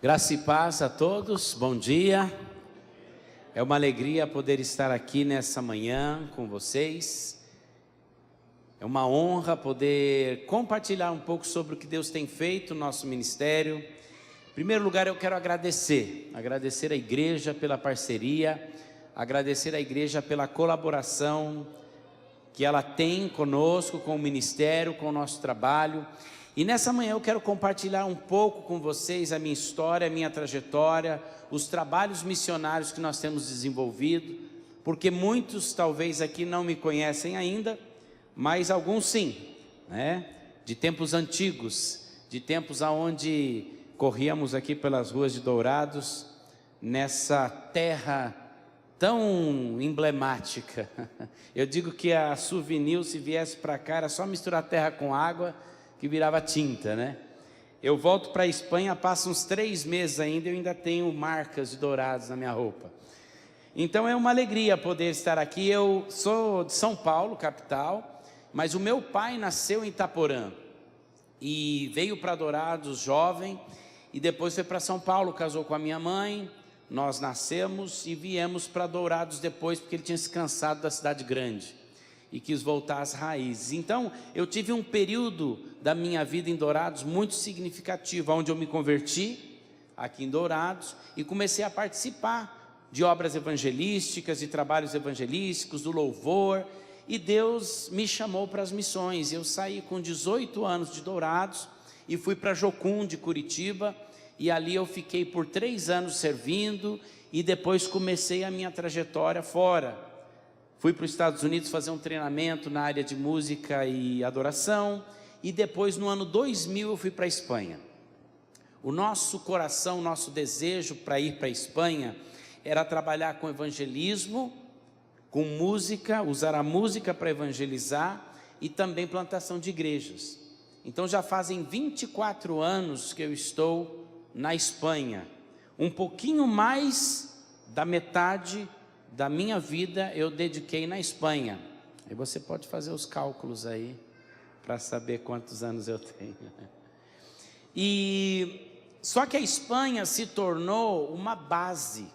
Graça e paz a todos, bom dia. É uma alegria poder estar aqui nessa manhã com vocês. É uma honra poder compartilhar um pouco sobre o que Deus tem feito no nosso ministério. Em primeiro lugar, eu quero agradecer a igreja pela parceria, agradecer a igreja pela colaboração que ela tem conosco, com o ministério, com o nosso trabalho. E nessa manhã eu quero compartilhar um pouco com vocês a minha história, a minha trajetória, os trabalhos missionários que nós temos desenvolvido, porque muitos talvez aqui não me conhecem ainda, mas alguns sim, né? De tempos antigos, de tempos aonde corríamos aqui pelas ruas de Dourados, nessa terra tão emblemática. Eu digo que a Souvenir, se viesse para cá, era só misturar terra com água, que virava tinta, né? Eu volto para a Espanha, passa uns 3 meses ainda, eu ainda tenho marcas de Dourados na minha roupa. Então é uma alegria poder estar aqui. Eu sou de São Paulo, capital, mas o meu pai nasceu em Itaporã e veio para Dourados jovem e depois foi para São Paulo, casou com a minha mãe. Nós nascemos e viemos para Dourados depois, porque ele tinha se cansado da cidade grande e quis voltar às raízes. Então eu tive um período da minha vida em Dourados muito significativo, onde eu me converti aqui em Dourados e comecei a participar de obras evangelísticas, de trabalhos evangelísticos, do louvor, e Deus me chamou para as missões. Eu saí com 18 anos de Dourados e fui para Jocum de Curitiba, e ali eu fiquei por 3 anos servindo, e depois comecei a minha trajetória fora. Fui para os Estados Unidos fazer um treinamento na área de música e adoração, e depois no ano 2000 eu fui para a Espanha. O nosso coração, o nosso desejo para ir para a Espanha era trabalhar com evangelismo, com música, usar a música para evangelizar e também plantação de igrejas. Então já fazem 24 anos que eu estou na Espanha. Um pouquinho mais da metade da minha vida eu dediquei na Espanha. E você pode fazer os cálculos aí para saber quantos anos eu tenho. E só que a Espanha se tornou uma base,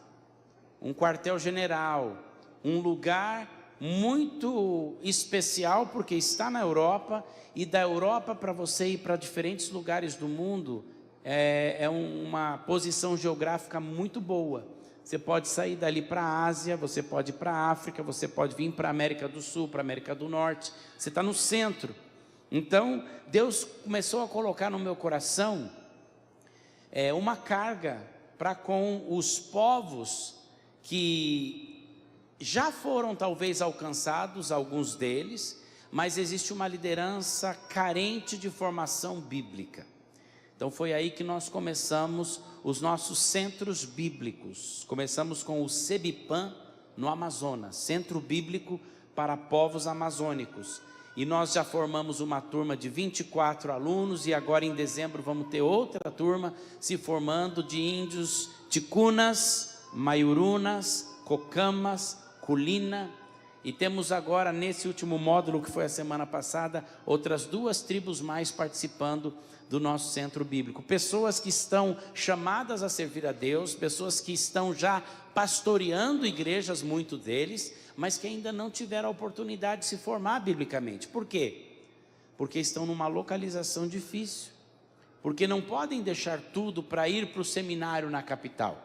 um quartel-general, um lugar muito especial, porque está na Europa, e da Europa para você ir para diferentes lugares do mundo é uma posição geográfica muito boa. Você pode sair dali para a Ásia, você pode ir para a África, você pode vir para a América do Sul, para a América do Norte, você está no centro. Então Deus começou a colocar no meu coração uma carga para com os povos que já foram talvez alcançados, alguns deles, mas existe uma liderança carente de formação bíblica. Então foi aí que nós começamos os nossos centros bíblicos. Começamos com o CEBIPAM no Amazonas, Centro Bíblico para Povos Amazônicos. E nós já formamos uma turma de 24 alunos, e agora em dezembro vamos ter outra turma se formando de índios ticunas, maiurunas, cocamas, culina. E temos agora, nesse último módulo que foi a semana passada, outras 2 tribos mais participando do nosso centro bíblico. Pessoas que estão chamadas a servir a Deus, pessoas que estão já pastoreando igrejas, muitos deles, mas que ainda não tiveram a oportunidade de se formar biblicamente. Por quê? Porque estão numa localização difícil, porque não podem deixar tudo para ir para o seminário na capital,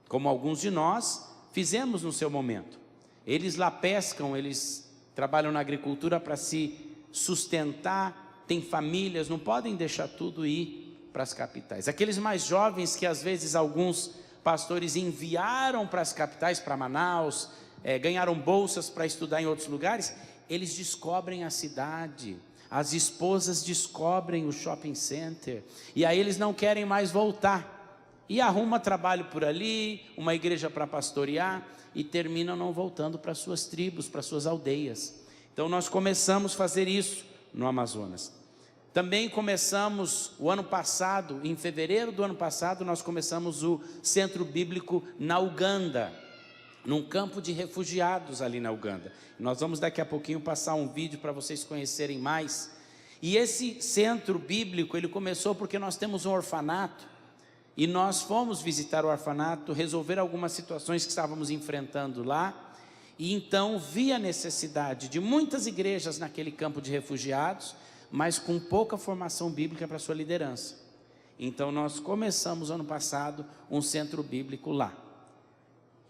como alguns de nós fizemos no seu momento. Eles lá pescam, eles trabalham na agricultura para se sustentar, tem famílias, não podem deixar tudo ir para as capitais. Aqueles mais jovens que às vezes alguns pastores enviaram para as capitais, para Manaus, ganharam bolsas para estudar em outros lugares, eles descobrem a cidade, as esposas descobrem o shopping center, e aí eles não querem mais voltar, e arruma trabalho por ali, uma igreja para pastorear, e terminam não voltando para suas tribos, para suas aldeias. Então nós começamos a fazer isso no Amazonas. Também começamos o ano passado, em fevereiro do ano passado, nós começamos o Centro Bíblico na Uganda, num campo de refugiados ali na Uganda. Nós vamos daqui a pouquinho passar um vídeo para vocês conhecerem mais. E esse centro bíblico, ele começou porque nós temos um orfanato, e nós fomos visitar o orfanato, resolver algumas situações que estávamos enfrentando lá, e então vi a necessidade de muitas igrejas naquele campo de refugiados, mas com pouca formação bíblica para sua liderança. Então nós começamos ano passado um centro bíblico lá.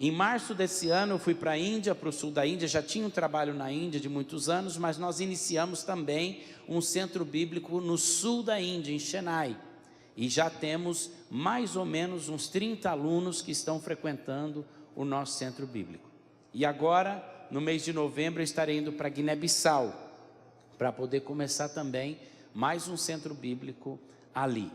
Em março desse ano eu fui para a Índia, para o sul da Índia, já tinha um trabalho na Índia de muitos anos, mas nós iniciamos também um centro bíblico no sul da Índia, em Chennai. E já temos mais ou menos uns 30 alunos que estão frequentando o nosso centro bíblico. E agora, no mês de novembro, eu estarei indo para Guiné-Bissau, para poder começar também mais um centro bíblico ali.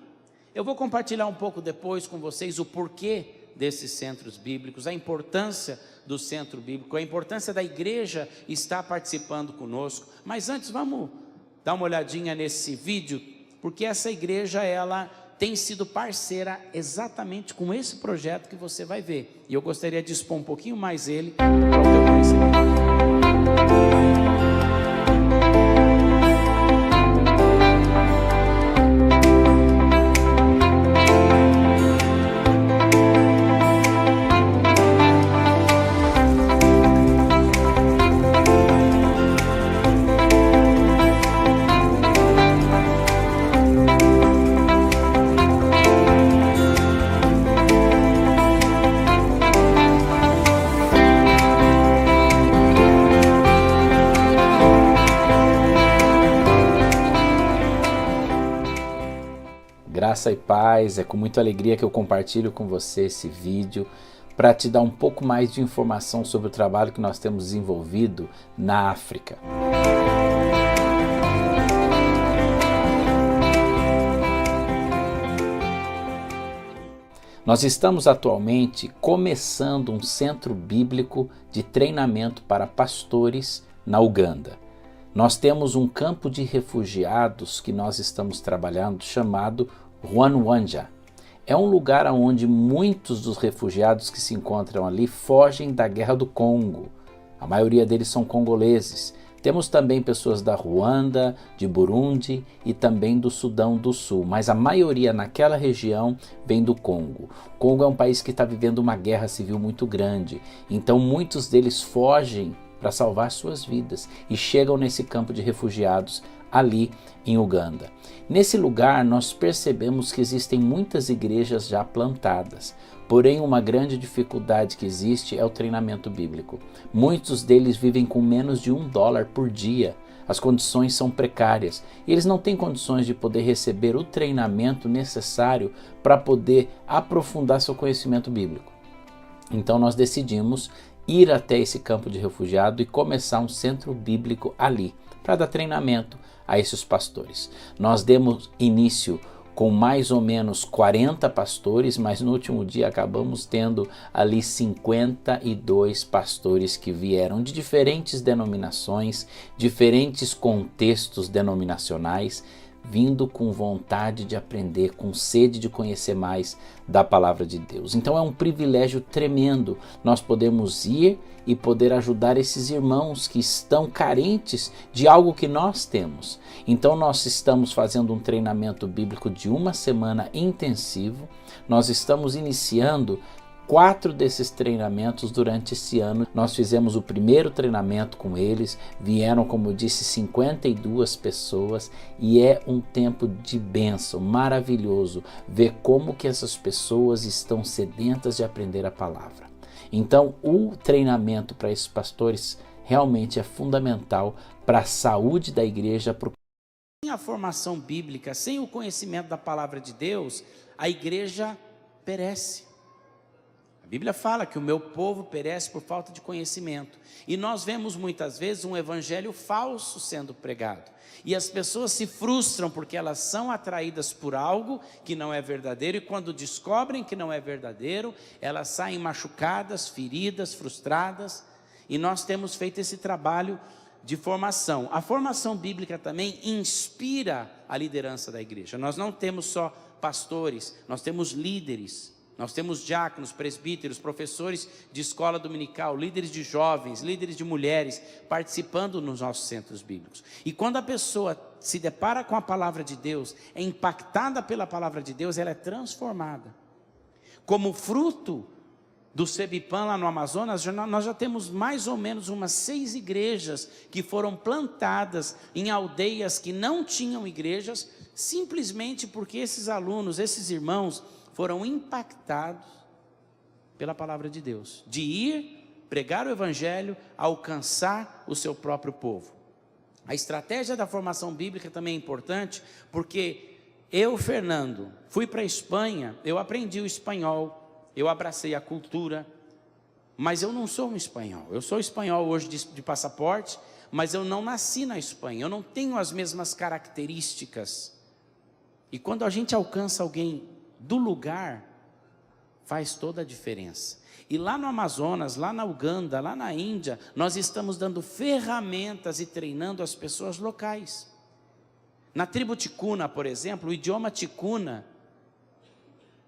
Eu vou compartilhar um pouco depois com vocês o porquê desses centros bíblicos, a importância do centro bíblico, a importância da igreja estar participando conosco. Mas antes, vamos dar uma olhadinha nesse vídeo, porque essa igreja, ela tem sido parceira exatamente com esse projeto que você vai ver. E eu gostaria de expor um pouquinho mais ele para o teu conhecimento. Graça e paz, é com muita alegria que eu compartilho com você esse vídeo para te dar um pouco mais de informação sobre o trabalho que nós temos desenvolvido na África. Nós estamos atualmente começando um centro bíblico de treinamento para pastores na Uganda. Nós temos um campo de refugiados que nós estamos trabalhando chamado Rwanda. É um lugar onde muitos dos refugiados que se encontram ali fogem da guerra do Congo. A maioria deles são congoleses. Temos também pessoas da Ruanda, de Burundi e também do Sudão do Sul, mas a maioria naquela região vem do Congo. O Congo é um país que está vivendo uma guerra civil muito grande, então muitos deles fogem para salvar suas vidas e chegam nesse campo de refugiados ali em Uganda. Nesse lugar nós percebemos que existem muitas igrejas já plantadas, porém uma grande dificuldade que existe é o treinamento bíblico. Muitos deles vivem com menos de $1 por dia, as condições são precárias e eles não têm condições de poder receber o treinamento necessário para poder aprofundar seu conhecimento bíblico. Então nós decidimos ir até esse campo de refugiado e começar um centro bíblico ali, para dar treinamento a esses pastores. Nós demos início com mais ou menos 40 pastores, mas no último dia acabamos tendo ali 52 pastores que vieram de diferentes denominações, diferentes contextos denominacionais, vindo com vontade de aprender, com sede de conhecer mais da palavra de Deus. Então é um privilégio tremendo nós podemos ir e poder ajudar esses irmãos que estão carentes de algo que nós temos. Então nós estamos fazendo um treinamento bíblico de uma semana intensivo, nós estamos iniciando 4 desses treinamentos durante esse ano. Nós fizemos o primeiro treinamento com eles, vieram, como eu disse, 52 pessoas e é um tempo de bênção, maravilhoso ver como que essas pessoas estão sedentas de aprender a palavra. Então o treinamento para esses pastores realmente é fundamental para a saúde da igreja. Sem a formação bíblica, sem o conhecimento da palavra de Deus, a igreja perece. A Bíblia fala que o meu povo perece por falta de conhecimento. E nós vemos muitas vezes um evangelho falso sendo pregado. E as pessoas se frustram porque elas são atraídas por algo que não é verdadeiro. E quando descobrem que não é verdadeiro, elas saem machucadas, feridas, frustradas. E nós temos feito esse trabalho de formação. A formação bíblica também inspira a liderança da igreja. Nós não temos só pastores, nós temos líderes. Nós temos diáconos, presbíteros, professores de escola dominical, líderes de jovens, líderes de mulheres, participando nos nossos centros bíblicos. E quando a pessoa se depara com a palavra de Deus, é impactada pela palavra de Deus, ela é transformada. Como fruto do Sebipam lá no Amazonas, nós já temos mais ou menos umas 6 igrejas que foram plantadas em aldeias que não tinham igrejas, simplesmente porque esses alunos, esses irmãos, foram impactados pela palavra de Deus, de ir pregar o evangelho, alcançar o seu próprio povo. A estratégia da formação bíblica também é importante, porque eu, Fernando, fui para a Espanha, eu aprendi o espanhol, eu abracei a cultura, mas eu não sou um espanhol. Eu sou espanhol hoje de passaporte, mas eu não nasci na Espanha, eu não tenho as mesmas características. E quando a gente alcança alguém do lugar, faz toda a diferença. E lá no Amazonas, lá na Uganda, lá na Índia, nós estamos dando ferramentas e treinando as pessoas locais. Na tribo Ticuna, por exemplo, o idioma Ticuna,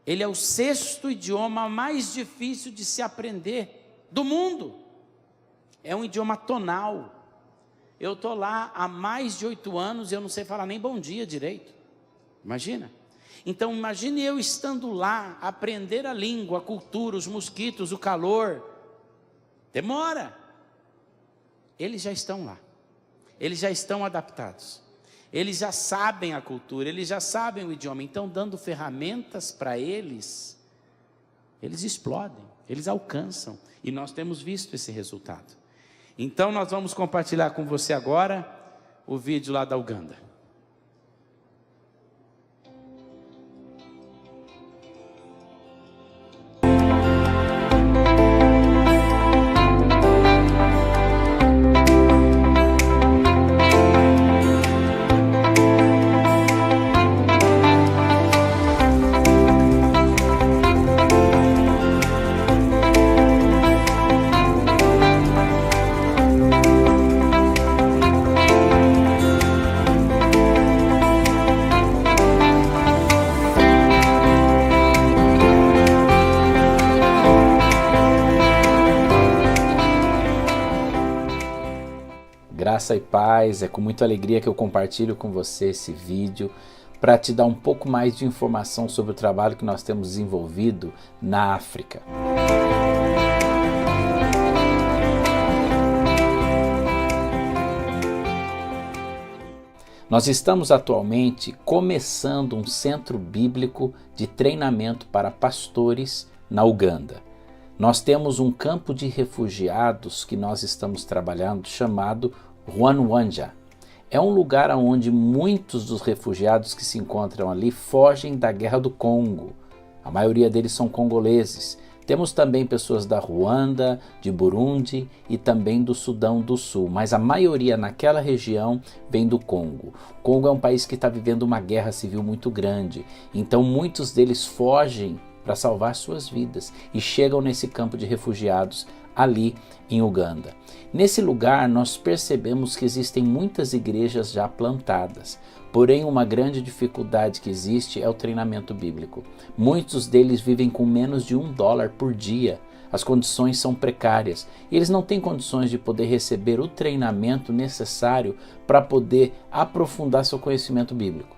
ele é o 6º idioma mais difícil de se aprender do mundo. É um idioma tonal. Eu estou lá há mais de 8 anos e eu não sei falar nem bom dia direito. Imagina. Então imagine eu estando lá, aprender a língua, a cultura, os mosquitos, o calor. Demora. Eles já estão lá. Eles já estão adaptados. Eles já sabem a cultura, eles já sabem o idioma. Então, dando ferramentas para eles, eles explodem, eles alcançam. E nós temos visto esse resultado. Então, nós vamos compartilhar com você agora o vídeo lá da Uganda. Graça e paz, é com muita alegria que eu compartilho com você esse vídeo para te dar um pouco mais de informação sobre o trabalho que nós temos desenvolvido na África. Nós estamos atualmente começando um centro bíblico de treinamento para pastores na Uganda. Nós temos um campo de refugiados que nós estamos trabalhando chamado Rwanwanja. É um lugar onde muitos dos refugiados que se encontram ali fogem da guerra do Congo. A maioria deles são congoleses. Temos também pessoas da Ruanda, de Burundi e também do Sudão do Sul, mas a maioria naquela região vem do Congo. O Congo é um país que está vivendo uma guerra civil muito grande, então muitos deles fogem para salvar suas vidas e chegam nesse campo de refugiados ali em Uganda. Nesse lugar nós percebemos que existem muitas igrejas já plantadas, porém uma grande dificuldade que existe é o treinamento bíblico. Muitos deles vivem com menos de $1 por dia, as condições são precárias e eles não têm condições de poder receber o treinamento necessário para poder aprofundar seu conhecimento bíblico.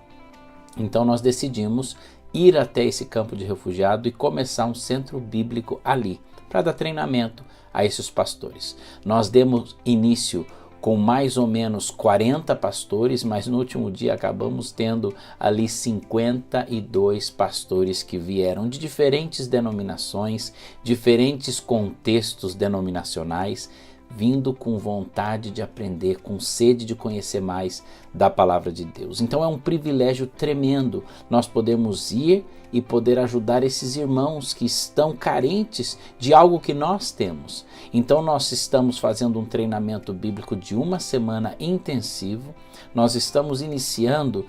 Então nós decidimos ir até esse campo de refugiado e começar um centro bíblico ali, para dar treinamento a esses pastores. Nós demos início com mais ou menos 40 pastores, mas no último dia acabamos tendo ali 52 pastores que vieram de diferentes denominações, diferentes contextos denominacionais, vindo com vontade de aprender, com sede de conhecer mais da palavra de Deus. Então é um privilégio tremendo nós podemos ir e poder ajudar esses irmãos que estão carentes de algo que nós temos. Então nós estamos fazendo um treinamento bíblico de 1 semana intensivo, nós estamos iniciando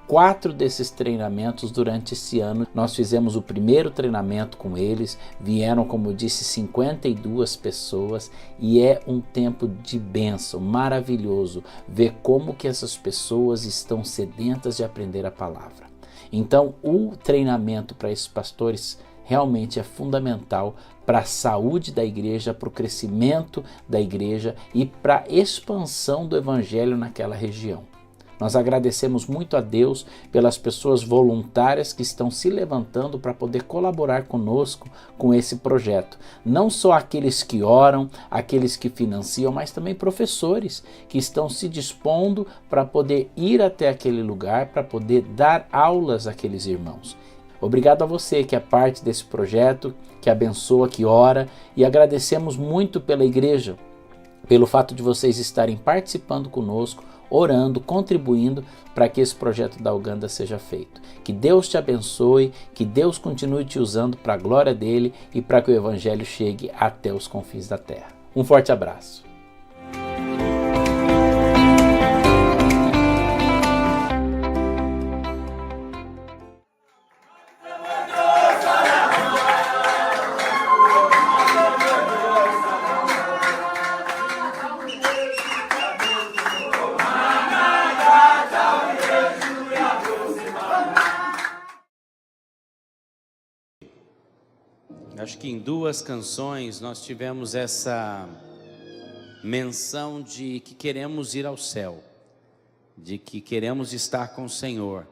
4 desses treinamentos durante esse ano. Nós fizemos o primeiro treinamento com eles, vieram, como eu disse, 52 pessoas e é um tempo de bênção, maravilhoso ver como que essas pessoas estão sedentas de aprender a palavra. Então o treinamento para esses pastores realmente é fundamental para a saúde da igreja, para o crescimento da igreja e para a expansão do evangelho naquela região. Nós agradecemos muito a Deus pelas pessoas voluntárias que estão se levantando para poder colaborar conosco com esse projeto. Não só aqueles que oram, aqueles que financiam, mas também professores que estão se dispondo para poder ir até aquele lugar, para poder dar aulas àqueles irmãos. Obrigado a você que é parte desse projeto, que abençoa, que ora, e agradecemos muito pela igreja, pelo fato de vocês estarem participando conosco, orando, contribuindo para que esse projeto da Uganda seja feito. Que Deus te abençoe, que Deus continue te usando para a glória dele e para que o evangelho chegue até os confins da terra. Um forte abraço. Acho que em 2 canções nós tivemos essa menção de que queremos ir ao céu, de que queremos estar com o Senhor.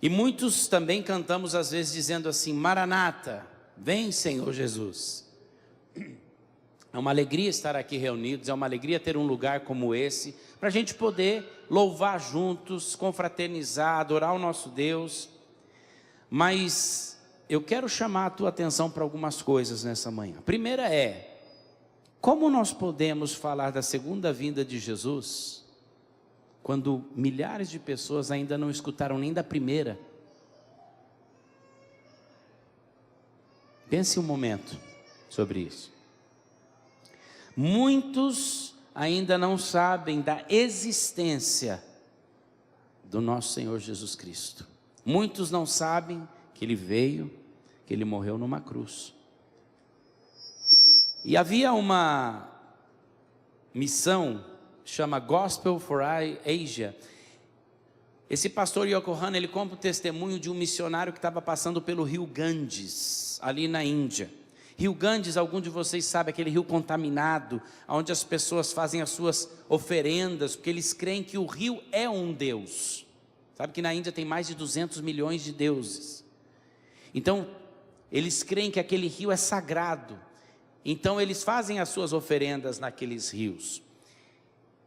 E muitos também cantamos às vezes dizendo assim: Maranata, vem Senhor Jesus. É uma alegria estar aqui reunidos, é uma alegria ter um lugar como esse, para a gente poder louvar juntos, confraternizar, adorar o nosso Deus. Mas eu quero chamar a tua atenção para algumas coisas nessa manhã. A primeira é: como nós podemos falar da segunda vinda de Jesus quando milhares de pessoas ainda não escutaram nem da primeira? Pense um momento sobre isso. Muitos ainda não sabem da existência do nosso Senhor Jesus Cristo. Muitos não sabem que Ele veio, que Ele morreu numa cruz. E havia uma missão, chama Gospel for Asia. Esse pastor Yokohama, ele conta o testemunho de um missionário que estava passando pelo rio Ganges, ali na Índia. Rio Ganges, algum de vocês sabe, aquele rio contaminado, onde as pessoas fazem as suas oferendas, porque eles creem que o rio é um deus. Sabe que na Índia tem mais de 200 milhões de deuses. Então, eles creem que aquele rio é sagrado. Então, eles fazem as suas oferendas naqueles rios.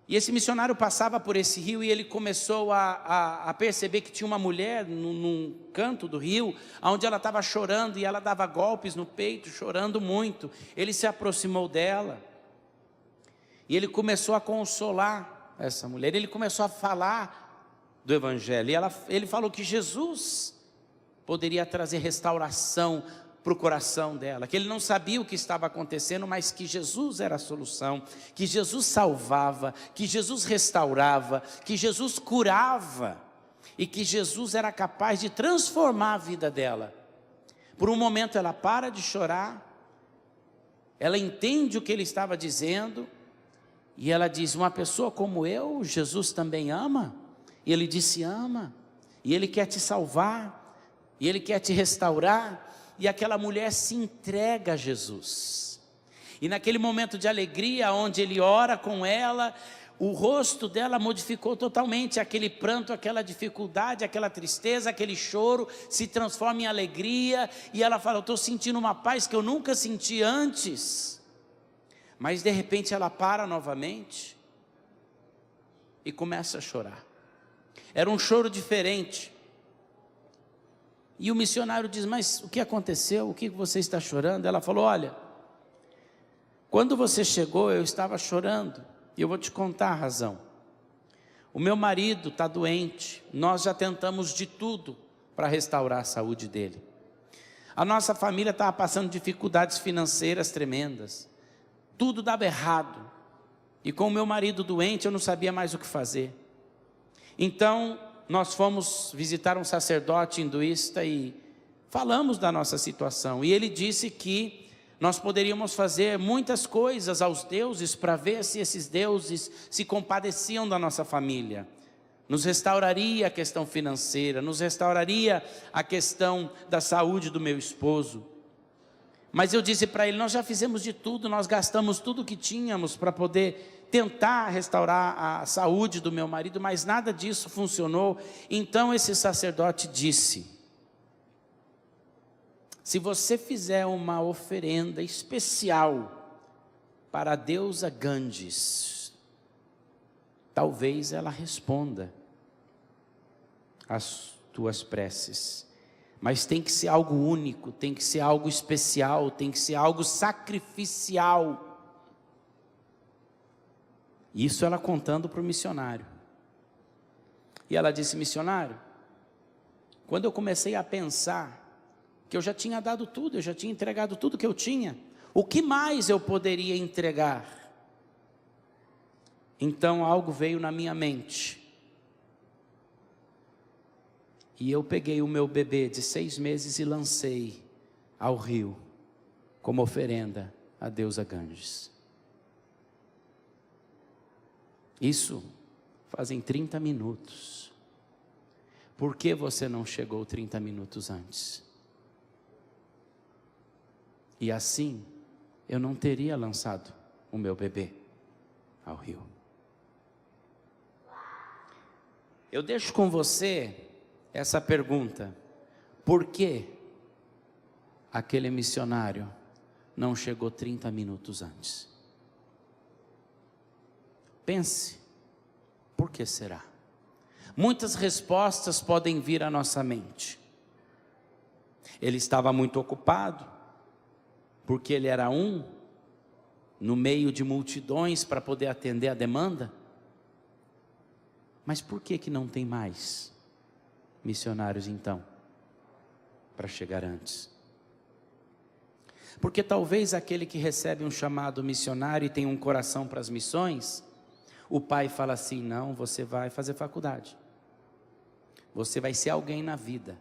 E esse missionário passava por esse rio e ele começou a perceber que tinha uma mulher num canto do rio, onde ela estava chorando e ela dava golpes no peito, chorando muito. Ele se aproximou dela e ele começou a consolar essa mulher. Ele começou a falar do evangelho e ele falou que Jesus poderia trazer restauração para o coração dela, que ele não sabia o que estava acontecendo, mas que Jesus era a solução, que Jesus salvava, que Jesus restaurava, que Jesus curava, e que Jesus era capaz de transformar a vida dela. Por um momento ela para de chorar, ela entende o que ele estava dizendo, e ela diz: uma pessoa como eu, Jesus também ama? E ele disse: ama, e ele quer te salvar, e ele quer te restaurar. E aquela mulher se entrega a Jesus, e naquele momento de alegria, onde ele ora com ela, o rosto dela modificou totalmente. Aquele pranto, aquela dificuldade, aquela tristeza, aquele choro se transforma em alegria, e ela fala: eu estou sentindo uma paz que eu nunca senti antes. Mas de repente ela para novamente e começa a chorar. Era um choro diferente. E o missionário diz: mas o que aconteceu? O que você está chorando? Ela falou: olha, quando você chegou eu estava chorando, e eu vou te contar a razão. O meu marido está doente, nós já tentamos de tudo para restaurar a saúde dele. A nossa família estava passando dificuldades financeiras tremendas, tudo dava errado, e com o meu marido doente eu não sabia mais o que fazer. Então nós fomos visitar um sacerdote hinduísta e falamos da nossa situação. E ele disse que nós poderíamos fazer muitas coisas aos deuses para ver se esses deuses se compadeciam da nossa família. Nos restauraria a questão financeira, nos restauraria a questão da saúde do meu esposo. Mas eu disse para ele: nós já fizemos de tudo, nós gastamos tudo que tínhamos para poder tentar restaurar a saúde do meu marido, mas nada disso funcionou. Então esse sacerdote disse: se você fizer uma oferenda especial para a deusa Ganges, talvez ela responda às tuas preces. Mas tem que ser algo único, tem que ser algo especial, tem que ser algo sacrificial. Isso ela contando para o missionário. E ela disse: missionário, quando eu comecei a pensar que eu já tinha dado tudo, eu já tinha entregado tudo que eu tinha, o que mais eu poderia entregar? Então algo veio na minha mente. E eu peguei o meu bebê de 6 meses e lancei ao rio, como oferenda à deusa Ganges. Isso fazem 30 minutos. Por que você não chegou 30 minutos antes? E assim, eu não teria lançado o meu bebê ao rio. Eu deixo com você essa pergunta: por que aquele missionário não chegou 30 minutos antes? Pense, por que será? Muitas respostas podem vir à nossa mente. Ele estava muito ocupado, porque ele era um no meio de multidões para poder atender a demanda. Mas por que não tem mais missionários então, para chegar antes? Porque talvez aquele que recebe um chamado missionário e tem um coração para as missões, o pai fala assim: não, você vai fazer faculdade, você vai ser alguém na vida.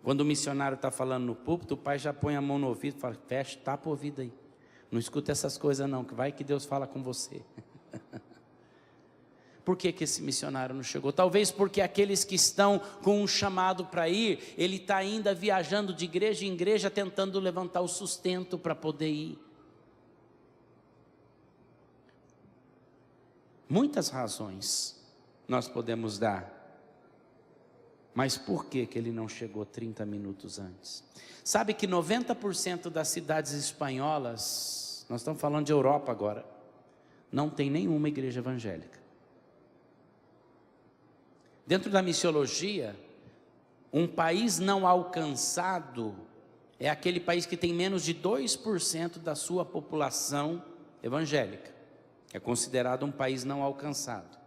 Quando o missionário está falando no púlpito, o pai já põe a mão no ouvido e fala: fecha, tapa o ouvido aí, não escuta essas coisas não, que vai que Deus fala com você. Por que esse missionário não chegou? Talvez porque aqueles que estão com um chamado para ir, ele está ainda viajando de igreja em igreja, tentando levantar o sustento para poder ir. Muitas razões nós podemos dar, mas por que ele não chegou 30 minutos antes? Sabe que 90% das cidades espanholas, nós estamos falando de Europa agora, não tem nenhuma igreja evangélica. Dentro da missiologia, um país não alcançado é aquele país que tem menos de 2% da sua população evangélica. É considerado um país não alcançado,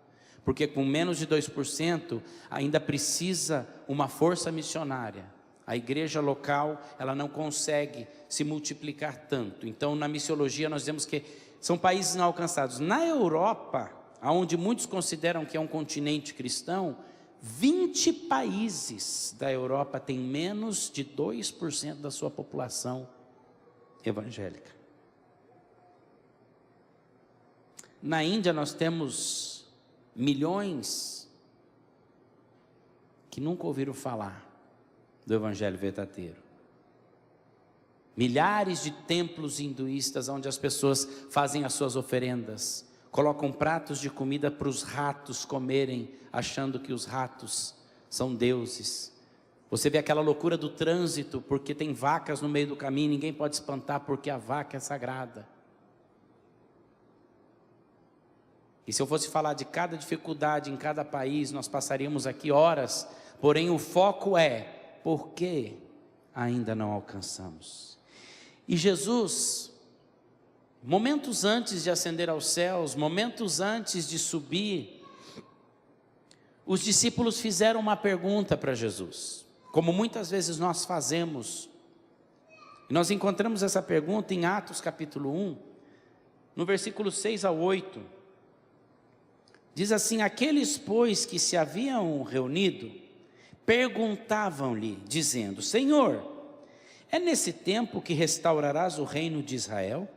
porque com menos de 2% ainda precisa uma força missionária. A igreja local, ela não consegue se multiplicar tanto. Então, na missiologia, nós dizemos que são países não alcançados. Na Europa, onde muitos consideram que é um continente cristão, 20 países da Europa têm menos de 2% da sua população evangélica. Na Índia nós temos milhões que nunca ouviram falar do Evangelho verdadeiro. Milhares de templos hinduístas onde as pessoas fazem as suas oferendas, colocam pratos de comida para os ratos comerem, achando que os ratos são deuses. Você vê aquela loucura do trânsito, porque tem vacas no meio do caminho, ninguém pode espantar porque a vaca é sagrada. E se eu fosse falar de cada dificuldade em cada país, nós passaríamos aqui horas, porém o foco é, por que ainda não alcançamos? E Jesus, momentos antes de ascender aos céus, momentos antes de subir, os discípulos fizeram uma pergunta para Jesus, como muitas vezes nós fazemos. E nós encontramos essa pergunta em Atos capítulo 1, no versículo 6 a 8. Diz assim: aqueles, pois, que se haviam reunido, perguntavam-lhe, dizendo: Senhor, é nesse tempo que restaurarás o reino de Israel?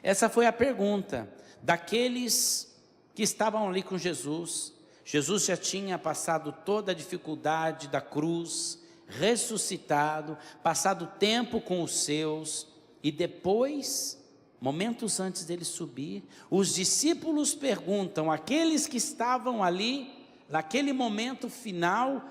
Essa foi a pergunta daqueles que estavam ali com Jesus. Jesus já tinha passado toda a dificuldade da cruz, ressuscitado, passado tempo com os seus, e depois momentos antes dele subir, os discípulos perguntam, aqueles que estavam ali, naquele momento final,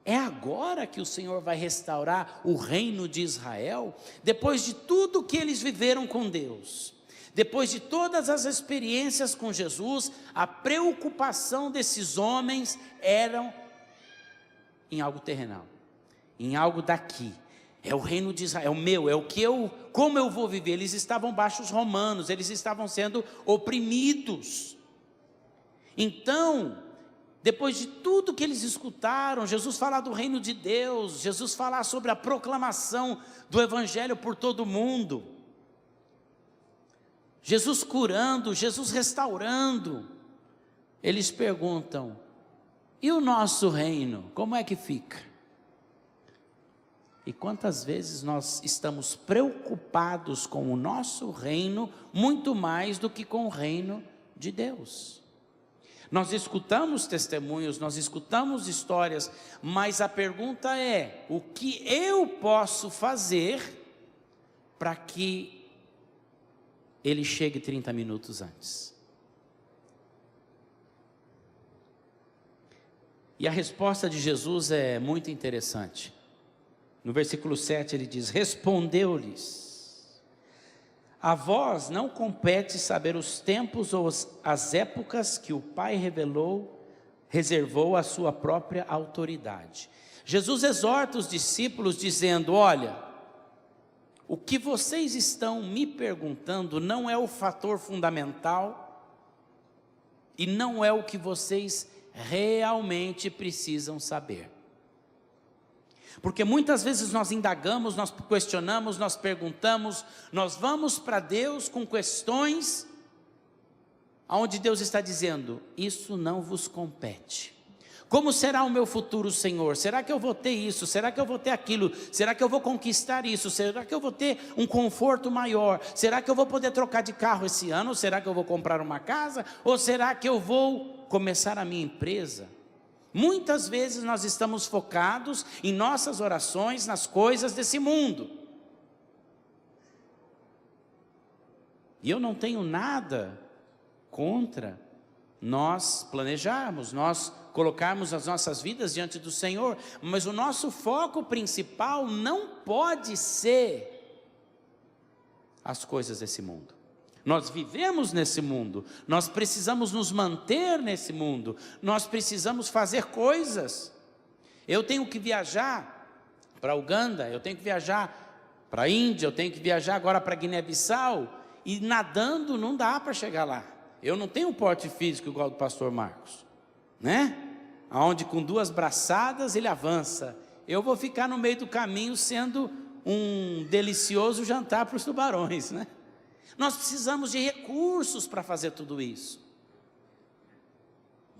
é agora que o Senhor vai restaurar o reino de Israel? Depois de tudo que eles viveram com Deus, depois de todas as experiências com Jesus, a preocupação desses homens era em algo terrenal, em algo daqui. É o reino de Israel, é o que como eu vou viver? Eles estavam baixo os romanos, eles estavam sendo oprimidos. Então, depois de tudo que eles escutaram, Jesus falar do reino de Deus, Jesus falar sobre a proclamação do evangelho por todo o mundo, Jesus curando, Jesus restaurando, eles perguntam, e o nosso reino, como é que fica? E quantas vezes nós estamos preocupados com o nosso reino, muito mais do que com o reino de Deus? Nós escutamos testemunhos, nós escutamos histórias, mas a pergunta é, o que eu posso fazer para que ele chegue 30 minutos antes? E a resposta de Jesus é muito interessante. No versículo 7 ele diz, respondeu-lhes, a vós não compete saber os tempos ou as épocas que o Pai reservou à sua própria autoridade. Jesus exorta os discípulos dizendo, olha, o que vocês estão me perguntando não é o fator fundamental e não é o que vocês realmente precisam saber. Porque muitas vezes nós indagamos, nós questionamos, nós perguntamos, nós vamos para Deus com questões, onde Deus está dizendo, isso não vos compete. Como será o meu futuro, Senhor? Será que eu vou ter isso? Será que eu vou ter aquilo? Será que eu vou conquistar isso? Será que eu vou ter um conforto maior? Será que eu vou poder trocar de carro esse ano? Será que eu vou comprar uma casa? Ou será que eu vou começar a minha empresa? Muitas vezes nós estamos focados em nossas orações, nas coisas desse mundo. E eu não tenho nada contra nós planejarmos, nós colocarmos as nossas vidas diante do Senhor, mas o nosso foco principal não pode ser as coisas desse mundo. Nós vivemos nesse mundo, nós precisamos nos manter nesse mundo, nós precisamos fazer coisas. Eu tenho que viajar para Uganda, eu tenho que viajar para a Índia, eu tenho que viajar agora para Guiné-Bissau, e nadando não dá para chegar lá. Eu não tenho porte físico igual do pastor Marcos, né? Onde com 2 braçadas ele avança. Eu vou ficar no meio do caminho sendo um delicioso jantar para os tubarões, né? Nós precisamos de recursos para fazer tudo isso,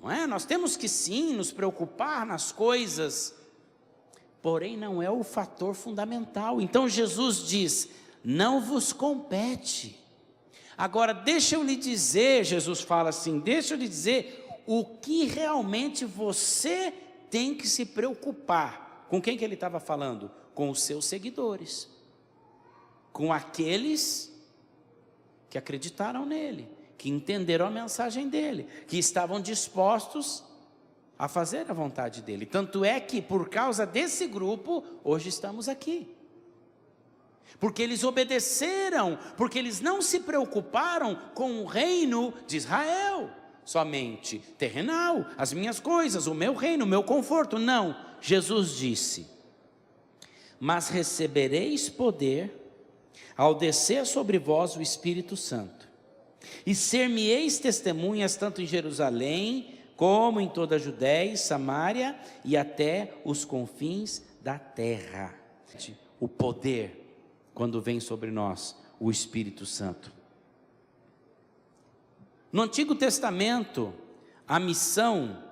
não é? Nós temos que sim nos preocupar nas coisas, porém não é o fator fundamental. Então Jesus diz, não vos compete. Agora deixa eu lhe dizer, Jesus fala assim, deixa eu lhe dizer o que realmente você tem que se preocupar. Com quem que ele estava falando? Com os seus seguidores, com aqueles que acreditaram nele, que entenderam a mensagem dele, que estavam dispostos a fazer a vontade dele. Tanto é que por causa desse grupo, hoje estamos aqui. Porque eles obedeceram, porque eles não se preocuparam com o reino de Israel, somente terrenal, as minhas coisas, o meu reino, o meu conforto. Não, Jesus disse, mas recebereis poder ao descer sobre vós o Espírito Santo, e ser-me-eis testemunhas tanto em Jerusalém, como em toda a Judéia e Samaria, e até os confins da terra. O poder, quando vem sobre nós, o Espírito Santo. No Antigo Testamento, a missão,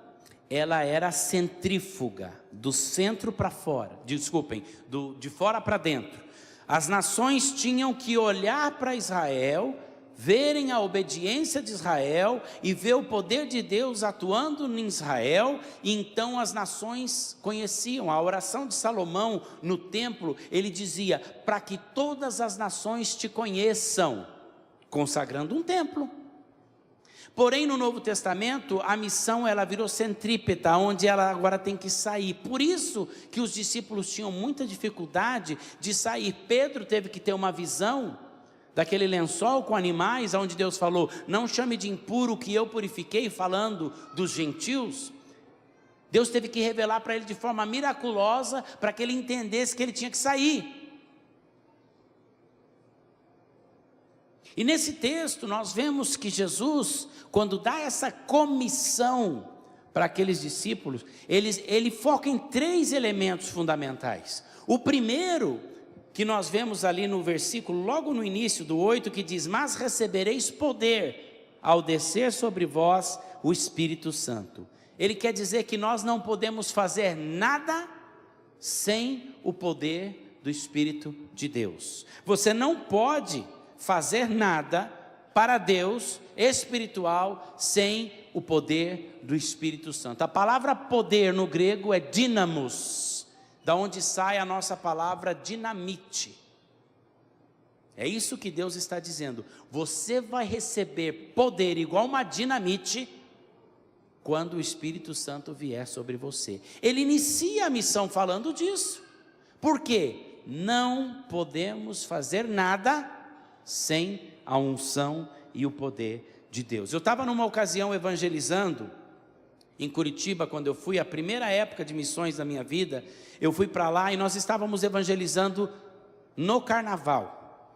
ela era centrífuga, do centro para fora, de fora para dentro. As nações tinham que olhar para Israel, verem a obediência de Israel e ver o poder de Deus atuando em Israel, e então as nações conheciam. A oração de Salomão no templo, ele dizia, para que todas as nações te conheçam. consagrando um templo. Porém, no Novo Testamento, a missão ela virou centrípeta, onde ela agora tem que sair. Por isso que os discípulos tinham muita dificuldade de sair. Pedro teve que ter uma visão daquele lençol com animais, onde Deus falou, não chame de impuro o que eu purifiquei, falando dos gentios. Deus teve que revelar para ele de forma miraculosa, para que ele entendesse que ele tinha que sair. E nesse texto nós vemos que Jesus, quando dá essa comissão para aqueles discípulos, ele foca em 3 elementos fundamentais. O primeiro, que nós vemos ali no versículo, logo no início do 8, que diz, mas recebereis poder ao descer sobre vós o Espírito Santo. Ele quer dizer que nós não podemos fazer nada sem o poder do Espírito de Deus. Você não pode fazer nada para Deus espiritual sem o poder do Espírito Santo. A palavra poder no grego é dínamos, da onde sai a nossa palavra dinamite. É isso que Deus está dizendo. Você vai receber poder igual uma dinamite quando o Espírito Santo vier sobre você. Ele inicia a missão falando disso. Por quê? Não podemos fazer nada sem a unção e o poder de Deus. Eu estava numa ocasião evangelizando em Curitiba, quando eu fui, a primeira época de missões da minha vida, eu fui para lá e nós estávamos evangelizando no carnaval.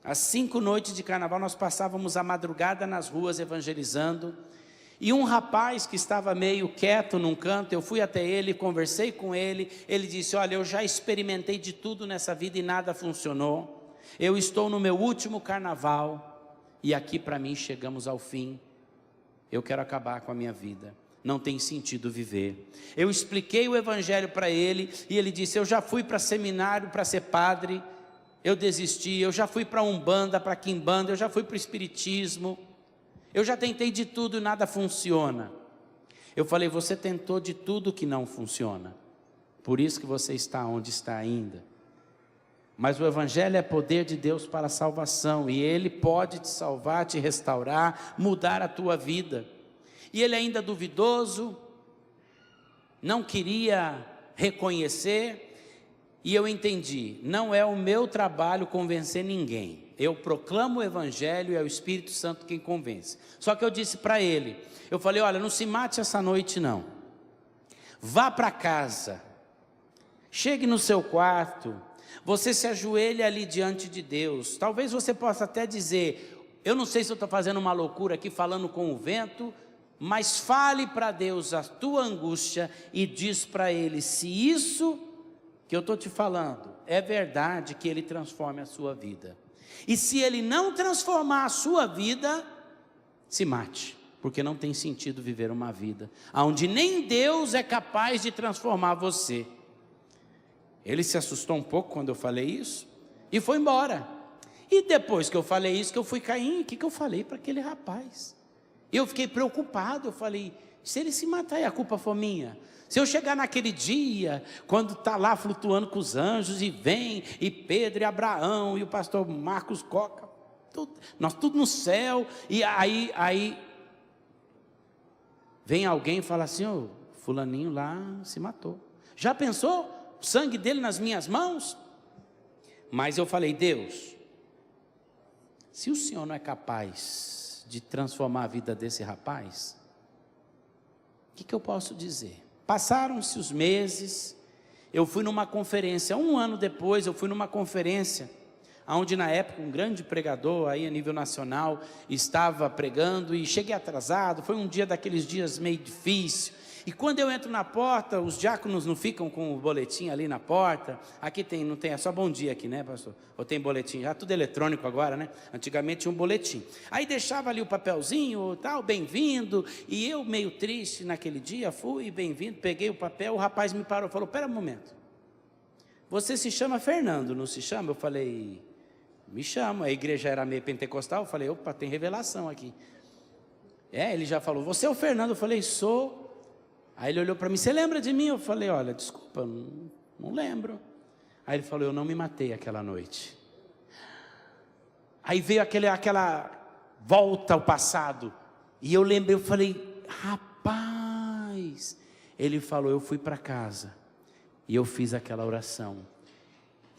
Às 5 noites de carnaval nós passávamos a madrugada nas ruas evangelizando, e um rapaz que estava meio quieto num canto, eu fui até ele, conversei com ele, ele disse, olha, eu já experimentei de tudo nessa vida e nada funcionou. Eu estou no meu último carnaval e aqui para mim chegamos ao fim. Eu quero acabar com a minha vida. Não tem sentido viver. Eu expliquei o evangelho para ele e ele disse, eu já fui para seminário para ser padre, eu desisti, eu já fui para Umbanda, para Quimbanda, eu já fui para o Espiritismo, eu já tentei de tudo e nada funciona. Eu falei, você tentou de tudo que não funciona, por isso que você está onde está ainda. Mas o evangelho é poder de Deus para a salvação, e ele pode te salvar, te restaurar, mudar a tua vida. E ele ainda duvidoso, não queria reconhecer, e eu entendi, não é o meu trabalho convencer ninguém. Eu proclamo o evangelho e é o Espírito Santo quem convence. Só que eu disse para ele, eu falei, olha, não se mate essa noite não. Vá para casa, chegue no seu quarto, você se ajoelha ali diante de Deus. Talvez você possa até dizer, eu não sei se eu estou fazendo uma loucura aqui falando com o vento, mas fale para Deus a tua angústia e diz para Ele, se isso que eu estou te falando é verdade, que Ele transforme a sua vida. E se Ele não transformar a sua vida, se mate, porque não tem sentido viver uma vida onde nem Deus é capaz de transformar você. Ele se assustou um pouco quando eu falei isso e foi embora. E depois que eu falei isso, que eu fui cair, o que eu falei para aquele rapaz? Eu fiquei preocupado, eu falei, se ele se matar e a culpa for minha? Se eu chegar naquele dia, quando está lá flutuando com os anjos, e vem, e Pedro e Abraão, e o pastor Marcos Coca, nós tudo no céu, e aí vem alguém e fala assim, ô, fulaninho lá se matou. Já pensou? O sangue dele nas minhas mãos? Mas eu falei, Deus, se o Senhor não é capaz de transformar a vida desse rapaz, o que eu posso dizer? Passaram-se os meses, eu fui numa conferência, 1 ano depois eu fui numa conferência, onde na época um grande pregador aí a nível nacional estava pregando e cheguei atrasado, foi um dia daqueles dias meio difícil, e quando eu entro na porta, os diáconos não ficam com o boletim ali na porta, aqui tem, não tem, é só bom dia aqui, né, pastor? Ou tem boletim, já tudo eletrônico agora, né? Antigamente tinha um boletim, aí deixava ali o papelzinho, tal, bem-vindo, e eu meio triste naquele dia, fui bem-vindo, peguei o papel, o rapaz me parou, falou, pera um momento, você se chama Fernando, não se chama? Eu falei, me chamo, a igreja era meio pentecostal, eu falei, opa, tem revelação aqui. Ele já falou, você é o Fernando? Eu falei, sou. Aí ele olhou para mim, você lembra de mim? Eu falei, olha, desculpa, não lembro. Aí ele falou, eu não me matei aquela noite. Aí veio aquela volta ao passado. E eu lembrei, eu falei, rapaz, ele falou, eu fui para casa e eu fiz aquela oração.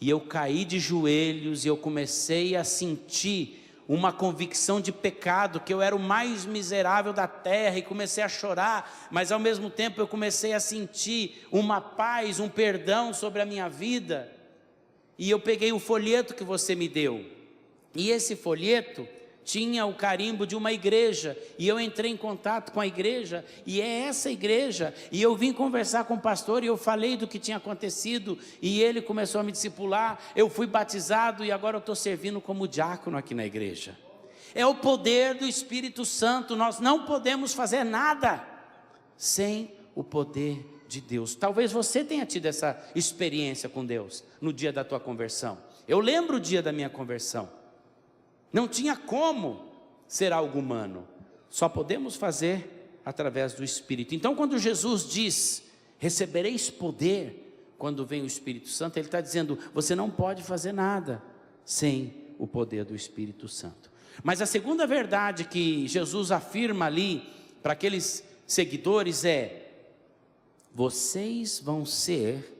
E eu caí de joelhos e eu comecei a sentir uma convicção de pecado, que eu era o mais miserável da terra, e comecei a chorar, mas ao mesmo tempo eu comecei a sentir uma paz, um perdão sobre a minha vida. E eu peguei o folheto que você me deu, e esse folheto tinha o carimbo de uma igreja, e eu entrei em contato com a igreja, e é essa igreja, e eu vim conversar com o pastor, e eu falei do que tinha acontecido, e ele começou a me discipular, eu fui batizado, e agora eu estou servindo como diácono aqui na igreja. É o poder do Espírito Santo, nós não podemos fazer nada sem o poder de Deus. Talvez você tenha tido essa experiência com Deus, no dia da tua conversão. Eu lembro o dia da minha conversão. Não tinha como ser algo humano, só podemos fazer através do Espírito. Então quando Jesus diz, recebereis poder quando vem o Espírito Santo, ele está dizendo, você não pode fazer nada sem o poder do Espírito Santo. Mas a segunda verdade que Jesus afirma ali, para aqueles seguidores é, vocês vão ser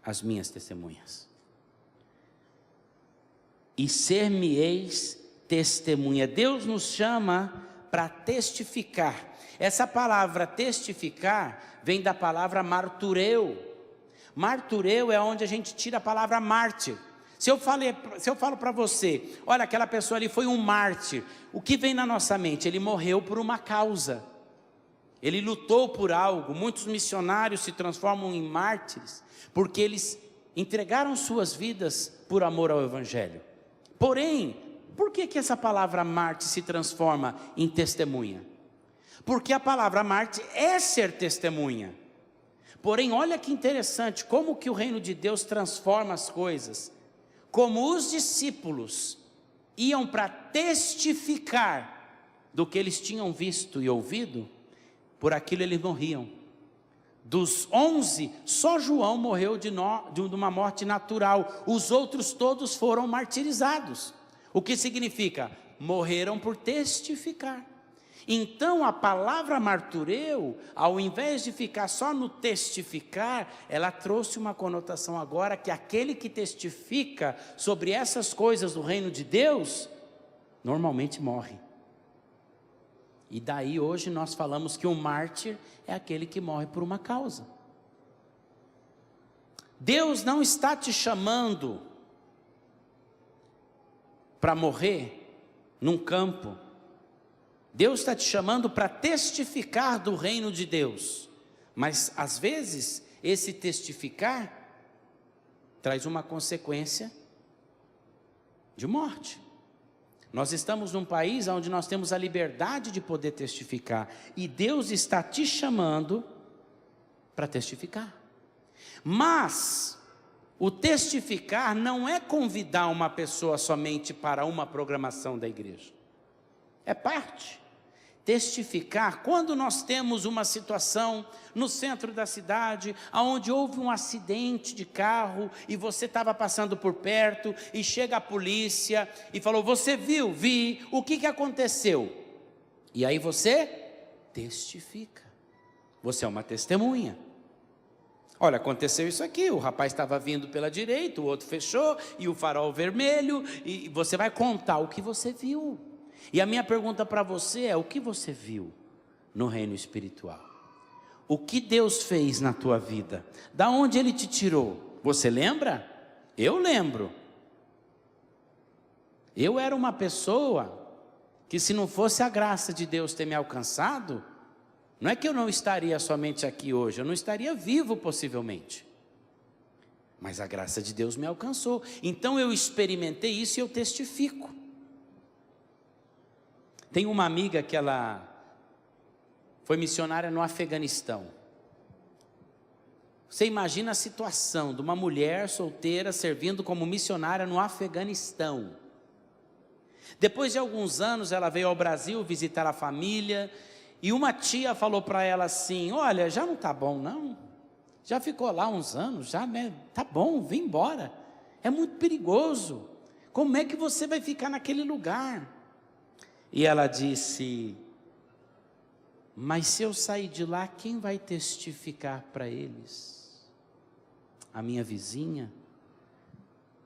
as minhas testemunhas. E ser-me-eis testemunha. Deus nos chama para testificar. Essa palavra testificar vem da palavra martureu. Martureu é onde a gente tira a palavra mártir. Se eu falo para você, olha, aquela pessoa ali foi um mártir, o que vem na nossa mente? Ele morreu por uma causa, ele lutou por algo. Muitos missionários se transformam em mártires, porque eles entregaram suas vidas por amor ao Evangelho. Porém, por que essa palavra mártir se transforma em testemunha? Porque a palavra mártir é ser testemunha. Porém, olha que interessante, como que o reino de Deus transforma as coisas. Como os discípulos iam para testificar do que eles tinham visto e ouvido, por aquilo eles morriam. Dos 11, só João morreu de uma morte natural, os outros todos foram martirizados. O que significa? Morreram por testificar. Então a palavra martureu, ao invés de ficar só no testificar, ela trouxe uma conotação agora que aquele que testifica sobre essas coisas do reino de Deus, normalmente morre. E daí hoje nós falamos que um mártir é aquele que morre por uma causa. Deus não está te chamando para morrer num campo. Deus está te chamando para testificar do reino de Deus. Mas às vezes esse testificar traz uma consequência de morte. Nós estamos num país onde nós temos a liberdade de poder testificar, e Deus está te chamando para testificar. Mas o testificar não é convidar uma pessoa somente para uma programação da igreja. É parte. Testificar, quando nós temos uma situação no centro da cidade, onde houve um acidente de carro, e você estava passando por perto, e chega a polícia, e falou, você viu? Vi, o que aconteceu? E aí você testifica, você é uma testemunha. Olha, aconteceu isso aqui, o rapaz estava vindo pela direita, o outro fechou, e o farol vermelho, e você vai contar o que você viu. E a minha pergunta para você é, o que você viu no reino espiritual? O que Deus fez na tua vida? Da onde Ele te tirou? Você lembra? Eu lembro. Eu era uma pessoa que, se não fosse a graça de Deus ter me alcançado, não é que eu não estaria somente aqui hoje, eu não estaria vivo possivelmente. Mas a graça de Deus me alcançou. Então eu experimentei isso e eu testifico. Tem uma amiga que ela foi missionária no Afeganistão. Você imagina a situação de uma mulher solteira servindo como missionária no Afeganistão. Depois de alguns anos ela veio ao Brasil visitar a família, e uma tia falou para ela assim, olha, já não está bom não, já ficou lá uns anos, já, né? Tá bom, vem embora, é muito perigoso, como é que você vai ficar naquele lugar? E ela disse: mas se eu sair de lá, quem vai testificar para eles? A minha vizinha?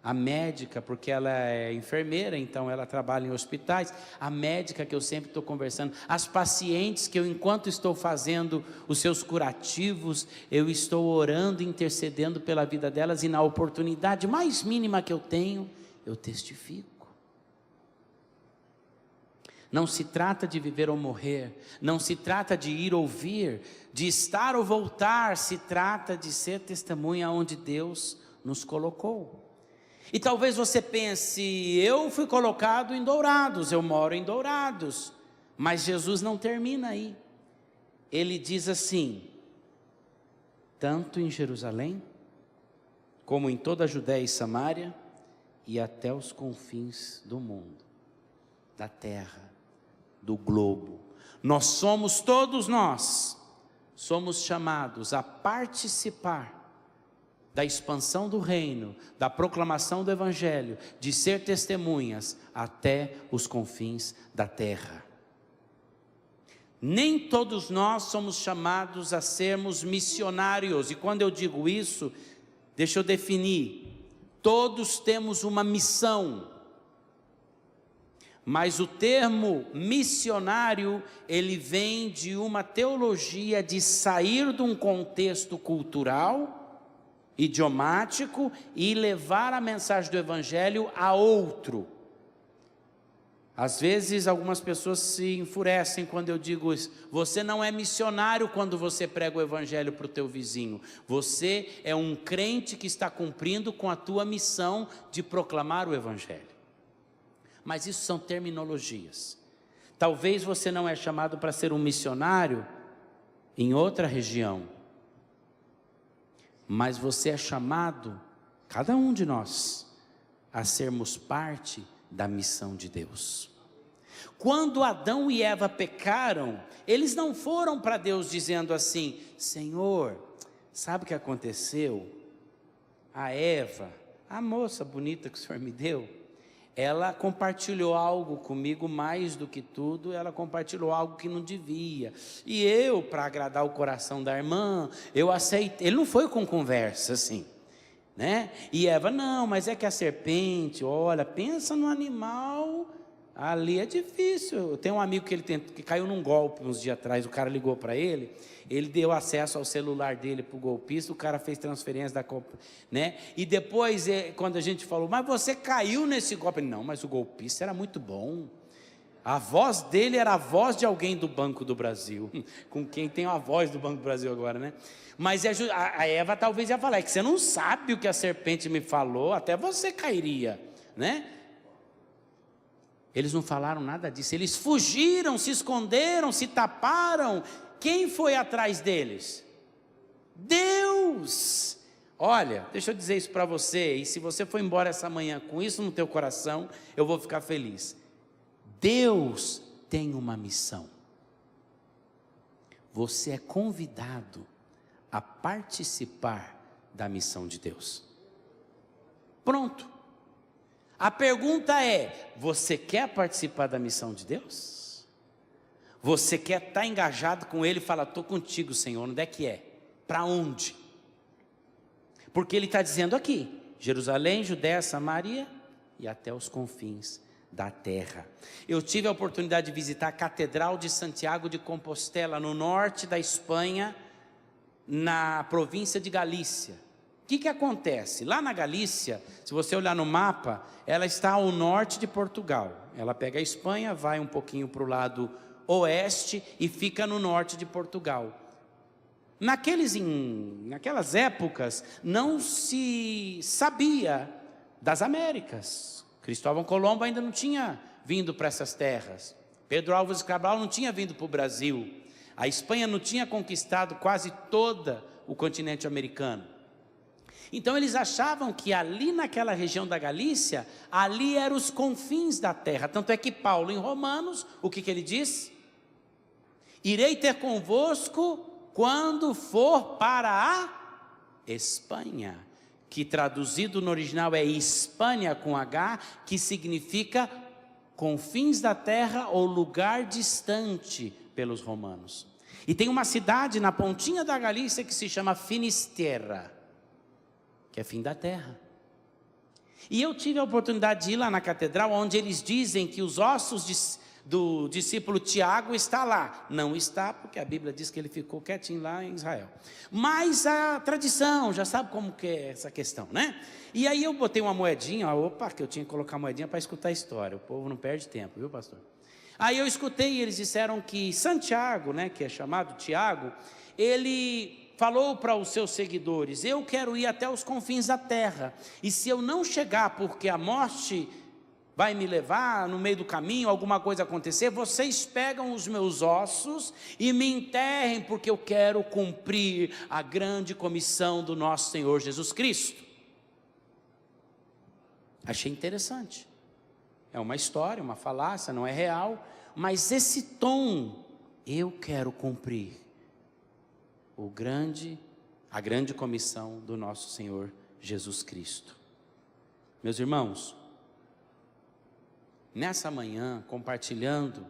A médica, porque ela é enfermeira, então ela trabalha em hospitais. A médica que eu sempre estou conversando. As pacientes que eu, enquanto estou fazendo os seus curativos, eu estou orando, intercedendo pela vida delas, e na oportunidade mais mínima que eu tenho, eu testifico. Não se trata de viver ou morrer, não se trata de ir ou vir, de estar ou voltar, se trata de ser testemunha onde Deus nos colocou. E talvez você pense: eu fui colocado em Dourados, eu moro em Dourados, mas Jesus não termina aí. Ele diz assim: tanto em Jerusalém, como em toda a Judéia e Samária, e até os confins do mundo, da terra, do globo. Todos nós, somos chamados a participar da expansão do reino, da proclamação do evangelho, de ser testemunhas até os confins da terra. Nem todos nós somos chamados a sermos missionários, e quando eu digo isso, deixa eu definir: todos temos uma missão. Mas o termo missionário, ele vem de uma teologia de sair de um contexto cultural, idiomático, e levar a mensagem do evangelho a outro. Às vezes algumas pessoas se enfurecem quando eu digo isso. Você não é missionário quando você prega o evangelho para o teu vizinho. Você é um crente que está cumprindo com a tua missão de proclamar o evangelho. Mas isso são terminologias. Talvez você não é chamado para ser um missionário em outra região, mas você é chamado, cada um de nós, a sermos parte da missão de Deus. Quando Adão e Eva pecaram, eles não foram para Deus dizendo assim: Senhor, sabe o que aconteceu? A Eva, a moça bonita que o Senhor me deu, ela compartilhou algo comigo, mais do que tudo, ela compartilhou algo que não devia, e eu, para agradar o coração da irmã, eu aceitei. Ele não foi com conversa assim, né? E Eva: não, mas é que a serpente, olha, pensa no animal, ali é difícil. Eu tenho um amigo que caiu num golpe uns dias atrás. O cara ligou para ele, ele deu acesso ao celular dele para o golpista, o cara fez transferência da compra, né? E depois, quando a gente falou: mas você caiu nesse golpe? Ele: não, mas o golpista era muito bom. A voz dele era a voz de alguém do Banco do Brasil, com quem tem a voz do Banco do Brasil agora, né? Mas a Eva talvez ia falar: é que você não sabe o que a serpente me falou, até você cairia, né? Eles não falaram nada disso, eles fugiram, se esconderam, se taparam. Quem foi atrás deles? Deus. Olha, deixa eu dizer isso para você, e se você for embora essa manhã com isso no teu coração, eu vou ficar feliz. Deus tem uma missão. Você é convidado a participar da missão de Deus. Pronto. A pergunta é: você quer participar da missão de Deus? Você quer estar engajado com Ele e falar: estou contigo, Senhor, onde é que é? Para onde? Porque Ele está dizendo aqui: Jerusalém, Judéia, Samaria e até os confins da terra. Eu tive a oportunidade de visitar a Catedral de Santiago de Compostela, no norte da Espanha, na província de Galícia. O que acontece? Lá na Galícia, se você olhar no mapa, ela está ao norte de Portugal. Ela pega a Espanha, vai um pouquinho para o lado oeste e fica no norte de Portugal. Naquelas épocas, não se sabia das Américas. Cristóvão Colombo ainda não tinha vindo para essas terras. Pedro Álvares Cabral não tinha vindo para o Brasil. A Espanha não tinha conquistado quase todo o continente americano. Então eles achavam que ali naquela região da Galícia, ali eram os confins da terra. Tanto é que Paulo, em Romanos, o que ele diz? Irei ter convosco quando for para a Espanha, que traduzido no original é Hispânia com H, que significa confins da terra ou lugar distante pelos romanos. E tem uma cidade na pontinha da Galícia que se chama Finisterra, que é fim da terra. E eu tive a oportunidade de ir lá na catedral, onde eles dizem que os ossos do discípulo Tiago está lá. Não está, porque a Bíblia diz que ele ficou quietinho lá em Israel. Mas a tradição, já sabe como que é essa questão, né? E aí eu botei uma moedinha, que eu tinha que colocar moedinha para escutar a história. O povo não perde tempo, viu, pastor? Aí eu escutei e eles disseram que Santiago, né, que é chamado Tiago, ele falou para os seus seguidores: eu quero ir até os confins da terra, e se eu não chegar porque a morte vai me levar no meio do caminho, alguma coisa acontecer, vocês pegam os meus ossos e me enterrem, porque eu quero cumprir a grande comissão do nosso Senhor Jesus Cristo. Achei interessante. É uma história, uma falácia, não é real, mas esse tom, eu quero cumprir a grande comissão do nosso Senhor Jesus Cristo. Meus irmãos, nessa manhã, compartilhando,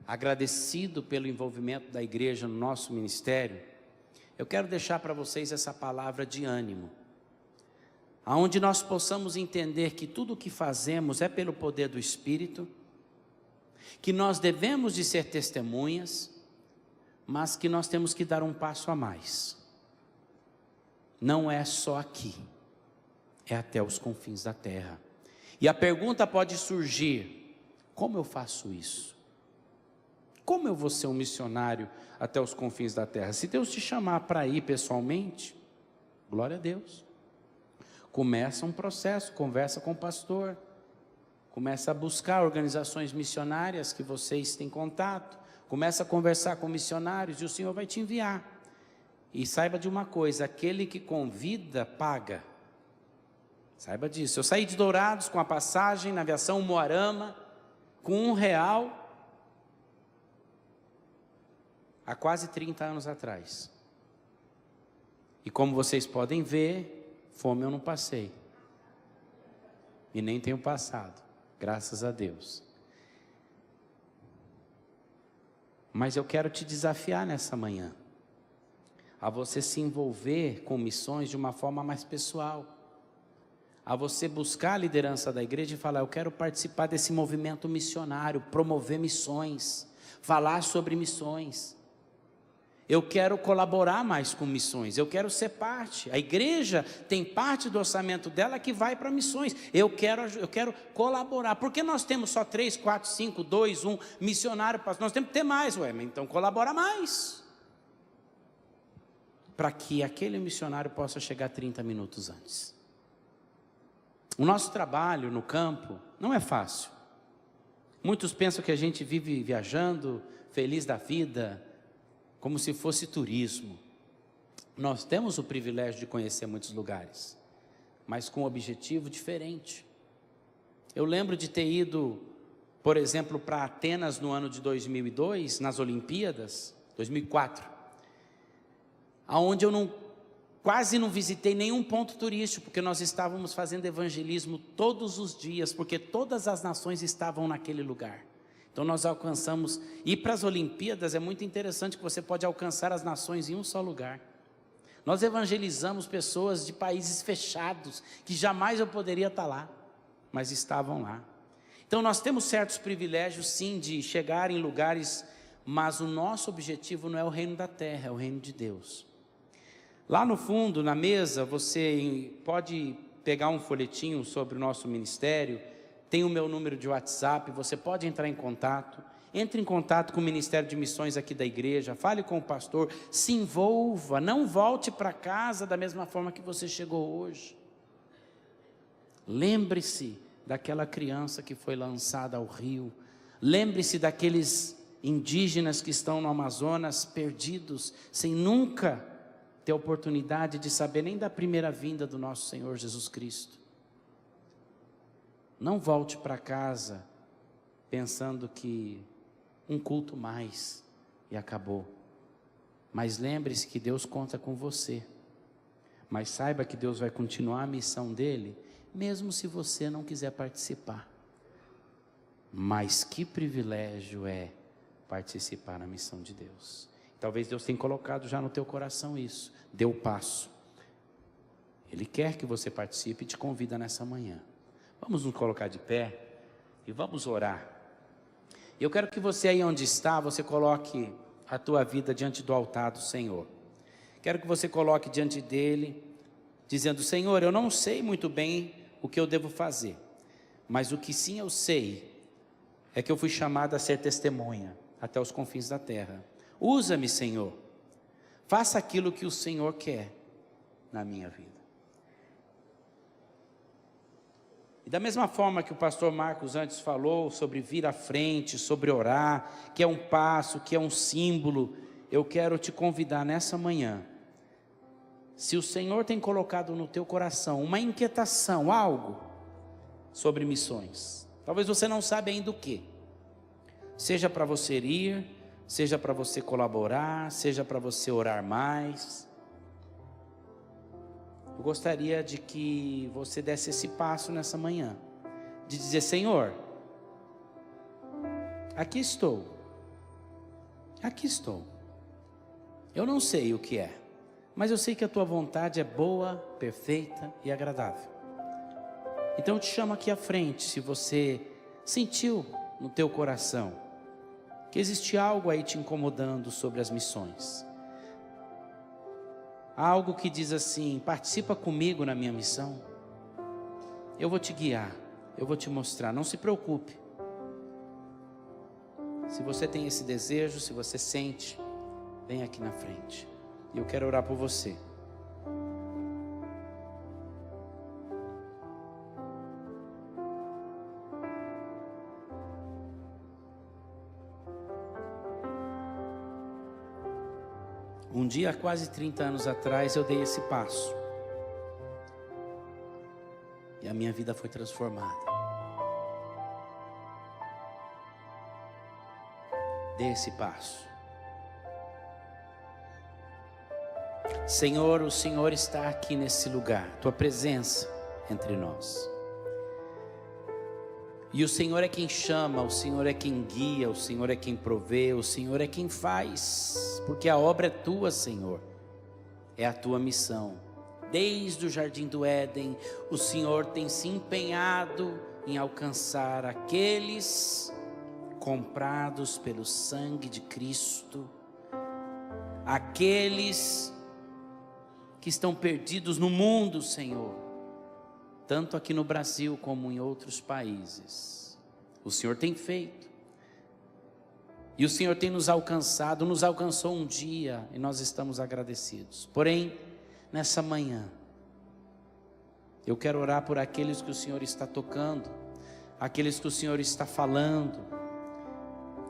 agradecido pelo envolvimento da igreja no nosso ministério, eu quero deixar para vocês essa palavra de ânimo, aonde nós possamos entender que tudo o que fazemos é pelo poder do Espírito, que nós devemos de ser testemunhas, mas que nós temos que dar um passo a mais. Não é só aqui, é até os confins da terra. E a pergunta pode surgir: como eu faço isso? Como eu vou ser um missionário até os confins da terra? Se Deus te chamar para ir pessoalmente, glória a Deus. Começa um processo, conversa com o pastor, começa a buscar organizações missionárias que vocês têm contato, começa a conversar com missionários e o Senhor vai te enviar. E saiba de uma coisa: aquele que convida, paga. Saiba disso. Eu saí de Dourados com a passagem na aviação Moarama, com R$1, há quase 30 anos atrás. E como vocês podem ver, fome eu não passei, e nem tenho passado, graças a Deus. Mas eu quero te desafiar nessa manhã, a você se envolver com missões de uma forma mais pessoal, a você buscar a liderança da igreja e falar: eu quero participar desse movimento missionário, promover missões, falar sobre missões. Eu quero colaborar mais com missões, eu quero ser parte. A igreja tem parte do orçamento dela que vai para missões. Eu quero colaborar. Por que nós temos só 3, 4, 5, 2, 1 missionário? Nós temos que ter mais, então colabora mais. Para que aquele missionário possa chegar 30 minutos antes. O nosso trabalho no campo não é fácil. Muitos pensam que a gente vive viajando, feliz da vida, como se fosse turismo. Nós temos o privilégio de conhecer muitos lugares, mas com um objetivo diferente. Eu lembro de ter ido, por exemplo, para Atenas no ano de 2002, nas Olimpíadas, 2004, aonde eu quase não visitei nenhum ponto turístico, porque nós estávamos fazendo evangelismo todos os dias, porque todas as nações estavam naquele lugar. Então nós alcançamos, e para as Olimpíadas é muito interessante que você pode alcançar as nações em um só lugar. Nós evangelizamos pessoas de países fechados, que jamais eu poderia estar lá, mas estavam lá. Então nós temos certos privilégios sim de chegar em lugares, mas o nosso objetivo não é o reino da terra, é o reino de Deus. Lá no fundo, na mesa, você pode pegar um folhetinho sobre o nosso ministério. Tem o meu número de WhatsApp, você pode entrar em contato. Entre em contato com o Ministério de Missões aqui da igreja, fale com o pastor, se envolva, não volte para casa da mesma forma que você chegou hoje. Lembre-se daquela criança que foi lançada ao rio, lembre-se daqueles indígenas que estão no Amazonas perdidos, sem nunca ter oportunidade de saber nem da primeira vinda do nosso Senhor Jesus Cristo. Não volte para casa pensando que um culto mais e acabou. Mas lembre-se que Deus conta com você. Mas saiba que Deus vai continuar a missão dele, mesmo se você não quiser participar. Mas que privilégio é participar na missão de Deus. Talvez Deus tenha colocado já no teu coração isso. Dê o passo. Ele quer que você participe e te convida nessa manhã. Vamos nos colocar de pé e vamos orar. Eu quero que você aí onde está, você coloque a tua vida diante do altar do Senhor. Quero que você coloque diante dele, dizendo: Senhor, eu não sei muito bem o que eu devo fazer, mas o que sim eu sei é que eu fui chamado a ser testemunha até os confins da terra. Usa-me, Senhor. Faça aquilo que o Senhor quer na minha vida. E da mesma forma que o pastor Marcos antes falou sobre vir à frente, sobre orar, que é um passo, que é um símbolo, eu quero te convidar nessa manhã. Se o Senhor tem colocado no teu coração uma inquietação, algo sobre missões, talvez você não sabe ainda o que, seja para você ir, seja para você colaborar, seja para você orar mais, eu gostaria de que você desse esse passo nessa manhã, de dizer: Senhor, aqui estou, eu não sei o que é, mas eu sei que a tua vontade é boa, perfeita e agradável. Então eu te chamo aqui à frente, se você sentiu no teu coração que existe algo aí te incomodando sobre as missões, algo que diz assim: participa comigo na minha missão, eu vou te guiar, eu vou te mostrar, não se preocupe. Se você tem esse desejo, se você sente, vem aqui na frente, e eu quero orar por você. Um dia, há quase 30 anos atrás, eu dei esse passo. E a minha vida foi transformada. Dê esse passo. Senhor, o Senhor está aqui nesse lugar. Tua presença entre nós. E o Senhor é quem chama, o Senhor é quem guia, o Senhor é quem provê, o Senhor é quem faz, porque a obra é tua, Senhor, é a tua missão. Desde o jardim do Éden, o Senhor tem se empenhado em alcançar aqueles comprados pelo sangue de Cristo, aqueles que estão perdidos no mundo, Senhor, tanto aqui no Brasil como em outros países. O Senhor tem feito, e o Senhor tem nos alcançado, nos alcançou um dia, e nós estamos agradecidos. Porém, nessa manhã, eu quero orar por aqueles que o Senhor está tocando, aqueles que o Senhor está falando,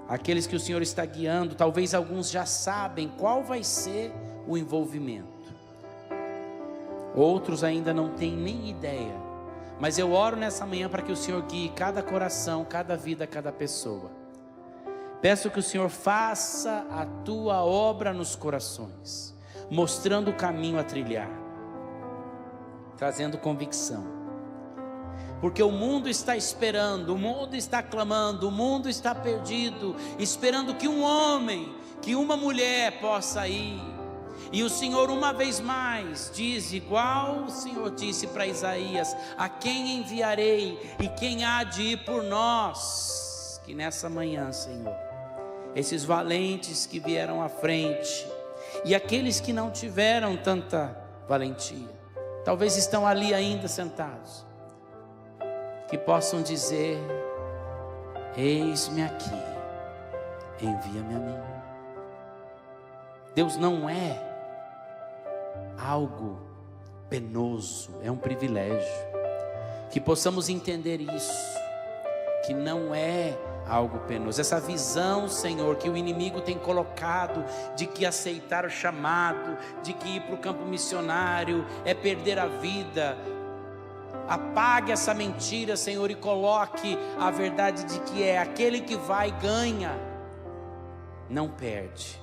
aqueles que o Senhor está guiando. Talvez alguns já sabem qual vai ser o envolvimento, outros ainda não têm nem ideia. Mas eu oro nessa manhã para que o Senhor guie cada coração, cada vida, cada pessoa. Peço que o Senhor faça a tua obra nos corações, mostrando o caminho a trilhar, trazendo convicção. Porque o mundo está esperando, o mundo está clamando, o mundo está perdido, esperando que um homem, que uma mulher possa ir. E o Senhor uma vez mais diz, igual o Senhor disse para Isaías: a quem enviarei e quem há de ir por nós? Que nessa manhã, Senhor, esses valentes que vieram à frente e aqueles que não tiveram tanta valentia, talvez estão ali ainda sentados, que possam dizer: eis-me aqui, envia-me a mim. Deus não é algo penoso, é um privilégio. Que possamos entender isso, que não é algo penoso. Essa visão, Senhor, que o inimigo tem colocado, de que aceitar o chamado, de que ir para o campo missionário é perder a vida. Apague essa mentira, Senhor, e coloque a verdade de que é aquele que vai ganha, não perde.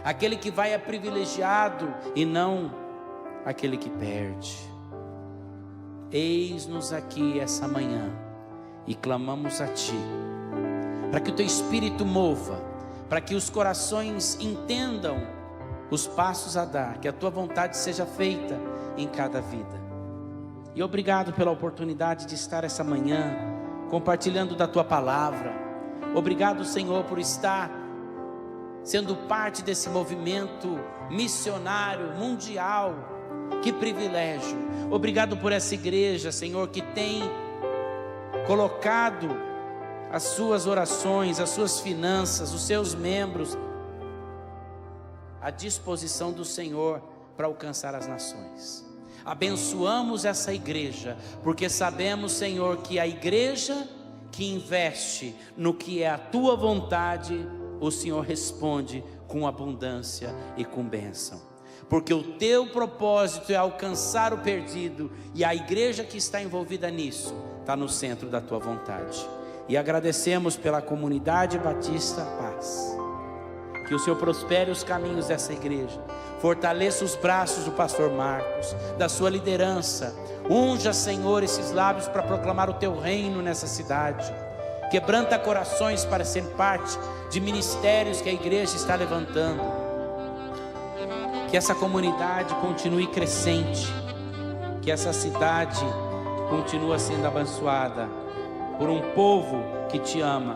Aquele que vai é privilegiado e não aquele que perde. Eis-nos aqui essa manhã e clamamos a Ti, para que o teu Espírito mova, para que os corações entendam os passos a dar, que a tua vontade seja feita em cada vida. E obrigado pela oportunidade de estar essa manhã compartilhando da tua palavra. Obrigado, Senhor, por estar sendo parte desse movimento missionário mundial. Que privilégio. Obrigado por essa igreja, Senhor, que tem colocado as suas orações, as suas finanças, os seus membros à disposição do Senhor para alcançar as nações. Abençoamos essa igreja, porque sabemos, Senhor, que a igreja que investe no que é a tua vontade, o Senhor responde com abundância e com bênção. Porque o teu propósito é alcançar o perdido, e a igreja que está envolvida nisso está no centro da tua vontade. E agradecemos pela comunidade Batista Paz. Que o Senhor prospere os caminhos dessa igreja, fortaleça os braços do pastor Marcos, da sua liderança. Unja, Senhor, esses lábios para proclamar o teu reino nessa cidade. Quebranta corações para ser parte de ministérios que a igreja está levantando. Que essa comunidade continue crescente, que essa cidade continue sendo abençoada por um povo que te ama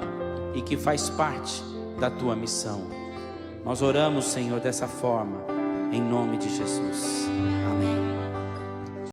e que faz parte da tua missão. Nós oramos, Senhor, dessa forma, em nome de Jesus. Amém.